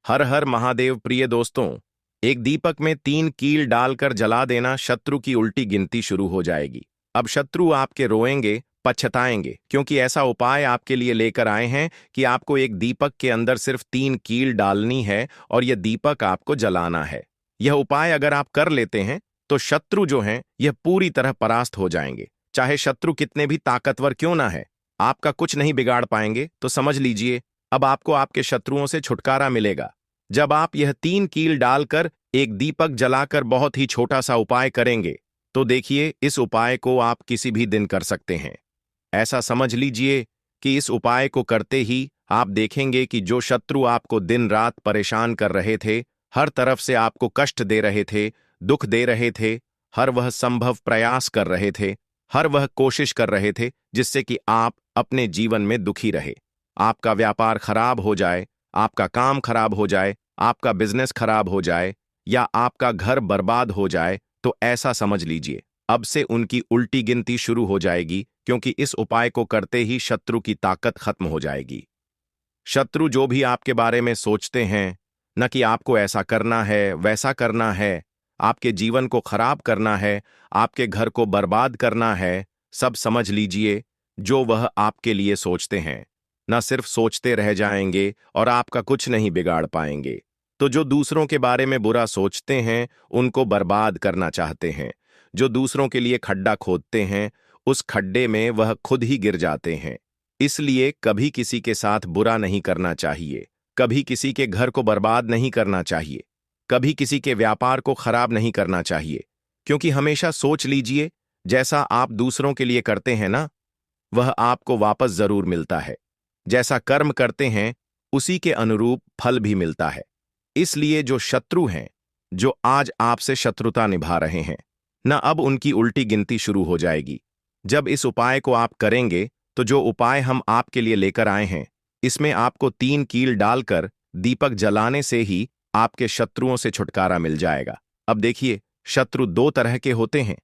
हर हर महादेव। प्रिय दोस्तों, एक दीपक में 3 कील डालकर जला देना, शत्रु की उल्टी गिनती शुरू हो जाएगी। अब शत्रु आपके रोएंगे, पछताएंगे, क्योंकि ऐसा उपाय आपके लिए लेकर आए हैं कि आपको एक दीपक के अंदर सिर्फ 3 कील डालनी है और यह दीपक आपको जलाना है। यह उपाय अगर आप कर लेते हैं तो शत्रु जो हैं यह पूरी तरह परास्त हो जाएंगे। चाहे शत्रु कितने भी ताकतवर क्यों ना है, आपका कुछ नहीं बिगाड़ पाएंगे। तो समझ लीजिए, अब आपको आपके शत्रुओं से छुटकारा मिलेगा। जब आप यह 3 कील डालकर एक दीपक जलाकर बहुत ही छोटा सा उपाय करेंगे, तो देखिए, इस उपाय को आप किसी भी दिन कर सकते हैं। ऐसा समझ लीजिए कि इस उपाय को करते ही आप देखेंगे कि जो शत्रु आपको दिन रात परेशान कर रहे थे, हर तरफ से आपको कष्ट दे रहे थे, दुख दे रहे थे, हर वह संभव प्रयास कर रहे थे, हर वह कोशिश कर रहे थे जिससे कि आप अपने जीवन में दुखी रहे। आपका व्यापार खराब हो जाए, आपका काम खराब हो जाए, आपका बिजनेस खराब हो जाए या आपका घर बर्बाद हो जाए, तो ऐसा समझ लीजिए अब से उनकी उल्टी गिनती शुरू हो जाएगी, क्योंकि इस उपाय को करते ही शत्रु की ताकत खत्म हो जाएगी। शत्रु जो भी आपके बारे में सोचते हैं, न कि आपको ऐसा करना है, वैसा करना है, आपके जीवन को खराब करना है, आपके घर को बर्बाद करना है, सब समझ लीजिए, जो वह आपके लिए सोचते हैं न सिर्फ सोचते रह जाएंगे और आपका कुछ नहीं बिगाड़ पाएंगे। तो जो दूसरों के बारे में बुरा सोचते हैं, उनको बर्बाद करना चाहते हैं। जो दूसरों के लिए खड्डा खोदते हैं, उस खड्डे में वह खुद ही गिर जाते हैं। इसलिए कभी किसी के साथ बुरा नहीं करना चाहिए, कभी किसी के घर को बर्बाद नहीं करना चाहिए, कभी किसी के व्यापार को खराब नहीं करना चाहिए। क्योंकि हमेशा सोच लीजिए, जैसा आप दूसरों के लिए करते हैं ना, वह आपको वापस जरूर मिलता है। जैसा कर्म करते हैं, उसी के अनुरूप फल भी मिलता है। इसलिए जो शत्रु हैं, जो आज आपसे शत्रुता निभा रहे हैं, न अब उनकी उल्टी गिनती शुरू हो जाएगी। जब इस उपाय को आप करेंगे, तो जो उपाय हम आपके लिए लेकर आए हैं, इसमें आपको 3 कील डालकर दीपक जलाने से ही आपके शत्रुओं से छुटकारा मिल जाएगा। अब देखिए, शत्रु 2 तरह के होते हैं।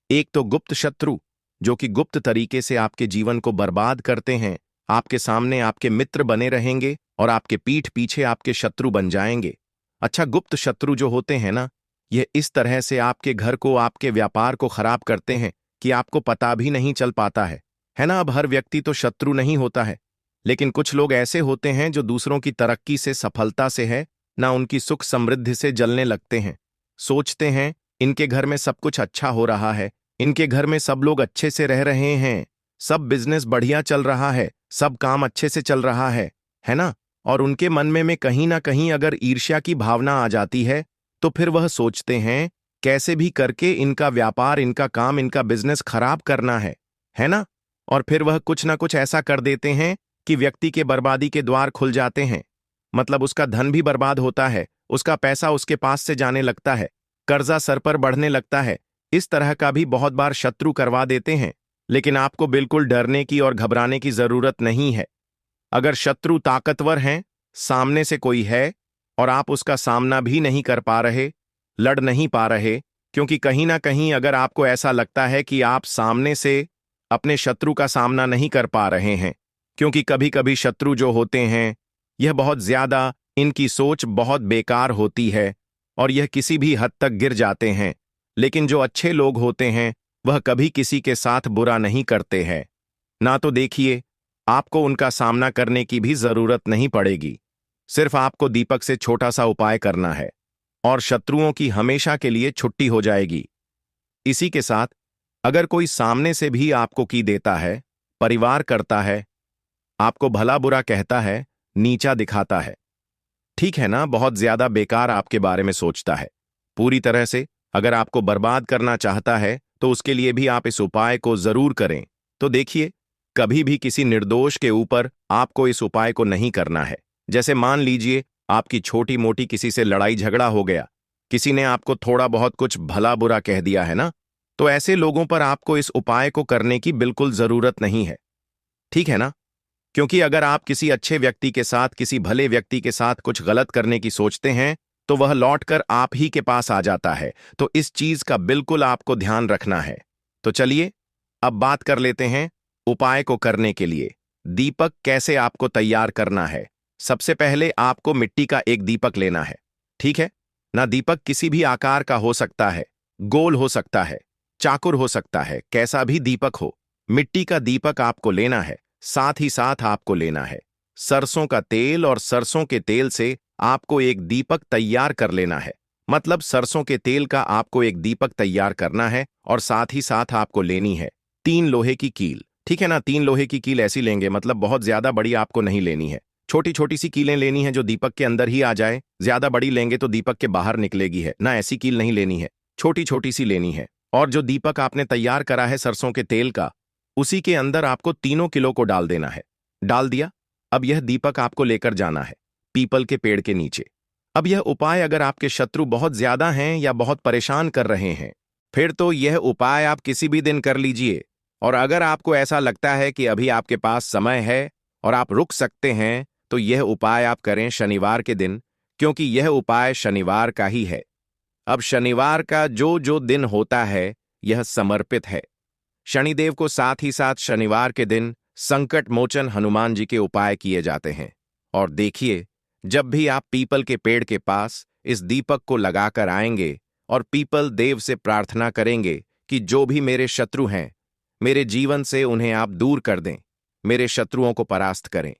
एक तो गुप्त शत्रु, जो कि गुप्त तरीके से आपके जीवन को बर्बाद करते हैं, आपके सामने आपके मित्र बने रहेंगे और आपके पीठ पीछे आपके शत्रु बन जाएंगे। अच्छा, गुप्त शत्रु जो होते हैं ना, यह इस तरह से आपके घर को, आपके व्यापार को खराब करते हैं कि आपको पता भी नहीं चल पाता है ना। अब हर व्यक्ति तो शत्रु नहीं होता है, लेकिन कुछ लोग ऐसे होते हैं जो दूसरों की तरक्की से, सफलता से है ना, उनकी सुख समृद्धि से जलने लगते हैं। सोचते हैं इनके घर में सब कुछ अच्छा हो रहा है, इनके घर में सब लोग अच्छे से रह रहे हैं, सब बिजनेस बढ़िया चल रहा है, सब काम अच्छे से चल रहा है ना। और उनके मन में कहीं ना कहीं अगर ईर्ष्या की भावना आ जाती है, तो फिर वह सोचते हैं कैसे भी करके इनका व्यापार, इनका काम, इनका बिजनेस खराब करना है ना। और फिर वह कुछ ना कुछ ऐसा कर देते हैं कि व्यक्ति के बर्बादी के द्वार खुल जाते हैं। मतलब उसका धन भी बर्बाद होता है, उसका पैसा उसके पास से जाने लगता है, कर्जा सर पर बढ़ने लगता है। इस तरह का भी बहुत बार शत्रु करवा देते हैं। लेकिन आपको बिल्कुल डरने की और घबराने की जरूरत नहीं है। अगर शत्रु ताकतवर हैं, सामने से कोई है और आप उसका सामना भी नहीं कर पा रहे, लड़ नहीं पा रहे, क्योंकि कहीं ना कहीं अगर आपको ऐसा लगता है कि आप सामने से अपने शत्रु का सामना नहीं कर पा रहे हैं, क्योंकि कभी कभी शत्रु जो होते हैं, यह बहुत ज्यादा, इनकी सोच बहुत बेकार होती है और यह किसी भी हद तक गिर जाते हैं। लेकिन जो अच्छे लोग होते हैं, वह कभी किसी के साथ बुरा नहीं करते हैं ना। तो देखिए, आपको उनका सामना करने की भी जरूरत नहीं पड़ेगी। सिर्फ आपको दीपक से छोटा सा उपाय करना है और शत्रुओं की हमेशा के लिए छुट्टी हो जाएगी। इसी के साथ, अगर कोई सामने से भी आपको की देता है, परिवार करता है, आपको भला बुरा कहता है, नीचा दिखाता है, ठीक है ना, बहुत ज्यादा बेकार आपके बारे में सोचता है, पूरी तरह से अगर आपको बर्बाद करना चाहता है, तो उसके लिए भी आप इस उपाय को जरूर करें। तो देखिए, कभी भी किसी निर्दोष के ऊपर आपको इस उपाय को नहीं करना है। जैसे मान लीजिए आपकी छोटी मोटी किसी से लड़ाई झगड़ा हो गया, किसी ने आपको थोड़ा बहुत कुछ भला बुरा कह दिया है ना, तो ऐसे लोगों पर आपको इस उपाय को करने की बिल्कुल जरूरत नहीं है, ठीक है ना। क्योंकि अगर आप किसी अच्छे व्यक्ति के साथ, किसी भले व्यक्ति के साथ कुछ गलत करने की सोचते हैं, तो वह लौटकर आप ही के पास आ जाता है। तो इस चीज का बिल्कुल आपको ध्यान रखना है। तो चलिए, अब बात कर लेते हैं उपाय को करने के लिए दीपक कैसे आपको तैयार करना है। सबसे पहले आपको मिट्टी का एक दीपक लेना है, ठीक है ना। दीपक किसी भी आकार का हो सकता है, गोल हो सकता है, चाकुर हो सकता है, कैसा भी दीपक हो। मिट्टी का दीपक आपको लेना है। साथ ही साथ आपको लेना है सरसों का तेल, और सरसों के तेल से आपको एक दीपक तैयार कर लेना है। मतलब सरसों के तेल का आपको एक दीपक तैयार करना है, और साथ ही साथ आपको लेनी है 3 लोहे की कील, ठीक है ना। 3 लोहे की कील ऐसी लेंगे, मतलब बहुत ज्यादा बड़ी आपको नहीं लेनी है। छोटी छोटी सी कीलें लेनी है जो दीपक के अंदर ही आ जाए। ज्यादा बड़ी लेंगे तो दीपक के बाहर निकलेगी है ना, ऐसी कील नहीं लेनी है, छोटी छोटी सी लेनी है। और जो दीपक आपने तैयार करा है सरसों के तेल का, उसी के अंदर आपको 3 किलो को डाल देना है। डाल दिया। अब यह दीपक आपको लेकर जाना है पीपल के पेड़ के नीचे। अब यह उपाय अगर आपके शत्रु बहुत ज्यादा हैं या बहुत परेशान कर रहे हैं, फिर तो यह उपाय आप किसी भी दिन कर लीजिए। और अगर आपको ऐसा लगता है कि अभी आपके पास समय है और आप रुक सकते हैं, तो यह उपाय आप करें शनिवार के दिन, क्योंकि यह उपाय शनिवार का ही है। अब शनिवार का जो जो दिन होता है, यह समर्पित है शनिदेव को। साथ ही साथ शनिवार के दिन संकट मोचन हनुमान जी के उपाय किए जाते हैं। और देखिए, जब भी आप पीपल के पेड़ के पास इस दीपक को लगाकर आएंगे और पीपल देव से प्रार्थना करेंगे कि जो भी मेरे शत्रु हैं, मेरे जीवन से उन्हें आप दूर कर दें, मेरे शत्रुओं को परास्त करें,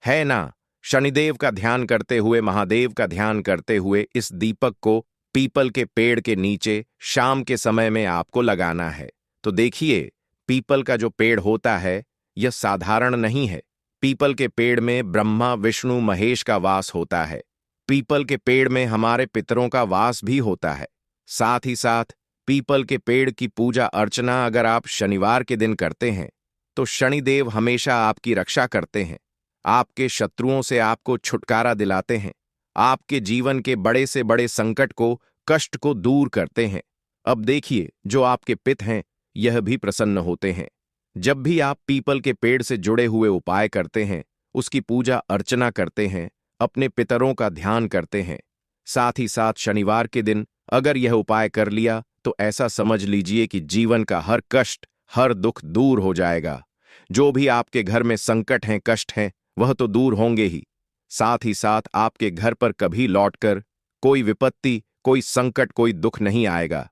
है ना। शनिदेव का ध्यान करते हुए, महादेव का ध्यान करते हुए इस दीपक को पीपल के पेड़ के नीचे शाम के समय में आपको लगाना है। तो देखिए, पीपल का जो पेड़ होता है, यह साधारण नहीं है। पीपल के पेड़ में ब्रह्मा विष्णु महेश का वास होता है। पीपल के पेड़ में हमारे पितरों का वास भी होता है। साथ ही साथ पीपल के पेड़ की पूजा अर्चना अगर आप शनिवार के दिन करते हैं, तो शनिदेव हमेशा आपकी रक्षा करते हैं, आपके शत्रुओं से आपको छुटकारा दिलाते हैं, आपके जीवन के बड़े से बड़े संकट को, कष्ट को दूर करते हैं। अब देखिए, जो आपके पित हैं, यह भी प्रसन्न होते हैं। जब भी आप पीपल के पेड़ से जुड़े हुए उपाय करते हैं, उसकी पूजा अर्चना करते हैं, अपने पितरों का ध्यान करते हैं, साथ ही साथ शनिवार के दिन अगर यह उपाय कर लिया, तो ऐसा समझ लीजिए कि जीवन का हर कष्ट, हर दुख दूर हो जाएगा। जो भी आपके घर में संकट हैं, कष्ट हैं, वह तो दूर होंगे ही। साथ ही साथ आपके घर पर कभी लौटकर कोई विपत्ति, कोई संकट, कोई दुख नहीं आएगा।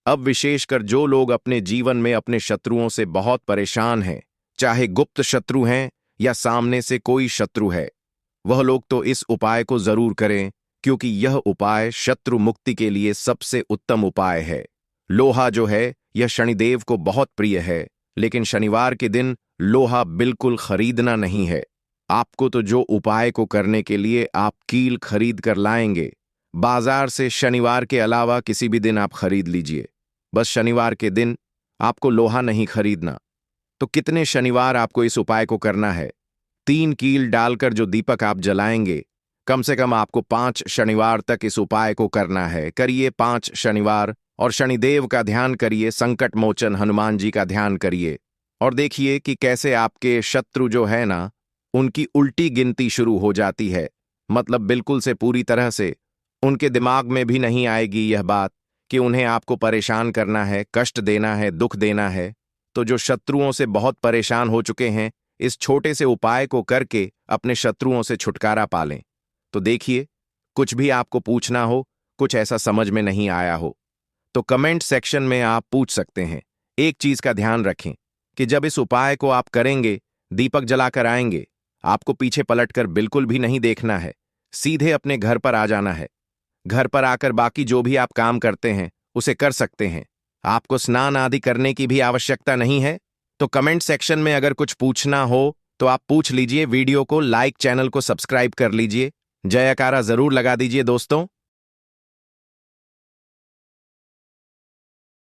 अब विशेषकर जो लोग अपने जीवन में अपने शत्रुओं से बहुत परेशान हैं, चाहे गुप्त शत्रु हैं या सामने से कोई शत्रु है, वह लोग तो इस उपाय को जरूर करें, क्योंकि यह उपाय शत्रु मुक्ति के लिए सबसे उत्तम उपाय है। लोहा जो है, यह शनिदेव को बहुत प्रिय है, लेकिन शनिवार के दिन लोहा बिल्कुल खरीदना नहीं है। आपको तो जो उपाय को करने के लिए आप कील खरीद कर लाएंगे, बाजार से शनिवार के अलावा किसी भी दिन आप खरीद लीजिए। बस शनिवार के दिन आपको लोहा नहीं खरीदना। तो कितने शनिवार आपको इस उपाय को करना है? 3 कील डालकर जो दीपक आप जलाएंगे, कम से कम आपको 5 शनिवार तक इस उपाय को करना है। करिए 5 शनिवार, और शनिदेव का ध्यान करिए, संकट मोचन हनुमान जी का ध्यान करिए, और देखिए कि कैसे आपके शत्रु जो है ना, उनकी उल्टी गिनती शुरू हो जाती है। मतलब बिल्कुल से पूरी तरह से उनके दिमाग में भी नहीं आएगी यह बात कि उन्हें आपको परेशान करना है, कष्ट देना है, दुख देना है। तो जो शत्रुओं से बहुत परेशान हो चुके हैं, इस छोटे से उपाय को करके अपने शत्रुओं से छुटकारा पालें। तो देखिए, कुछ भी आपको पूछना हो, कुछ ऐसा समझ में नहीं आया हो, तो कमेंट सेक्शन में आप पूछ सकते हैं। एक चीज का ध्यान रखें कि जब इस उपाय को आप करेंगे, दीपक जलाकर आएंगे, आपको पीछे पलटकर बिल्कुल भी नहीं देखना है, सीधे अपने घर पर आ जाना है। घर पर आकर बाकी जो भी आप काम करते हैं, उसे कर सकते हैं। आपको स्नान आदि करने की भी आवश्यकता नहीं है। तो कमेंट सेक्शन में अगर कुछ पूछना हो तो आप पूछ लीजिए। वीडियो को लाइक, चैनल को सब्सक्राइब कर लीजिए, जयकारा जरूर लगा दीजिए दोस्तों।